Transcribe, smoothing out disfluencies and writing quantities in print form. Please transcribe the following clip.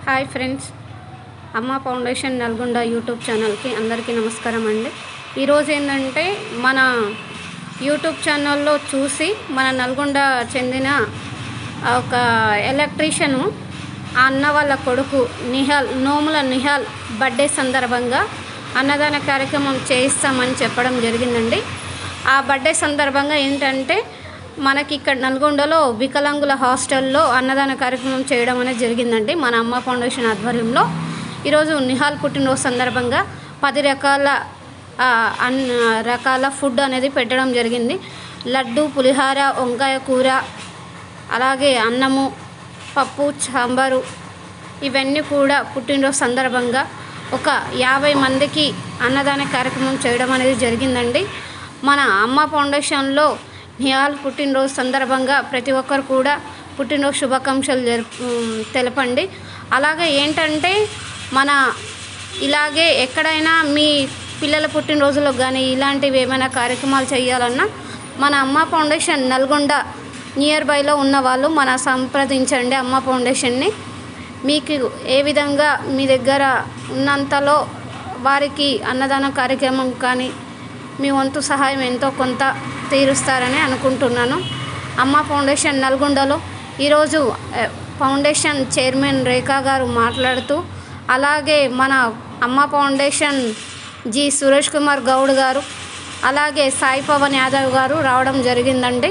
Hi friends, అమ్మ foundation Nalgonda YouTube ఛానల్కి అందరికీ నమస్కారం అండి. ఈరోజు ఏంటంటే మన యూట్యూబ్ ఛానల్లో చూసి మన నల్గొండ చెందిన ఒక ఎలక్ట్రీషియను ఆ అన్న వాళ్ళ కొడుకు నోముల నిహాల్ బర్త్డే సందర్భంగా అన్నదాన కార్యక్రమం చేయిస్తామని చెప్పడం జరిగిందండి. ఆ బర్త్డే సందర్భంగా ఏంటంటే మనకి ఇక్కడ నల్గొండలో వికలాంగుల హాస్టల్లో అన్నదాన కార్యక్రమం చేయడం అనేది జరిగిందండి. మన అమ్మ ఫౌండేషన్ ఆధ్వర్యంలో ఈరోజు నిహాల్ పుట్టినరోజు సందర్భంగా 10 రకాల ఫుడ్ అనేది పెట్టడం జరిగింది. లడ్డు, పులిహార, వంకాయ కూర, అలాగే అన్నము, పప్పు, సాంబారు, ఇవన్నీ కూడా పుట్టినరోజు సందర్భంగా ఒక 50 మందికి అన్నదాన కార్యక్రమం చేయడం అనేది జరిగిందండి. మన అమ్మ ఫౌండేషన్లో నిహాల్ పుట్టినరోజు సందర్భంగా ప్రతి ఒక్కరు కూడా పుట్టినరోజు శుభాకాంక్షలు తెలపండి. అలాగే ఏంటంటే మన ఇలాగే ఎక్కడైనా మీ పిల్లల పుట్టినరోజులో కానీ ఇలాంటివి ఏమైనా కార్యక్రమాలు చేయాలన్నా మన అమ్మ ఫౌండేషన్ నల్గొండ నియర్ బైలో ఉన్న వాళ్ళు సంప్రదించండి అమ్మ ఫౌండేషన్ని. మీకు ఏ విధంగా మీ దగ్గర ఉన్నంతలో వారికి అన్నదాన కార్యక్రమం కానీ మీ వంతు సహాయం ఎంతో కొంత తీరుస్తారని అనుకుంటున్నాను. అమ్మ ఫౌండేషన్ నల్గొండలో ఈరోజు ఫౌండేషన్ చైర్మన్ రేఖా గారు మాట్లాడుతూ, అలాగే మన అమ్మ ఫౌండేషన్ సురేష్ కుమార్ గౌడ్ గారు, అలాగే సాయి పవన్ యాదవ్ గారు రావడం జరిగిందండి.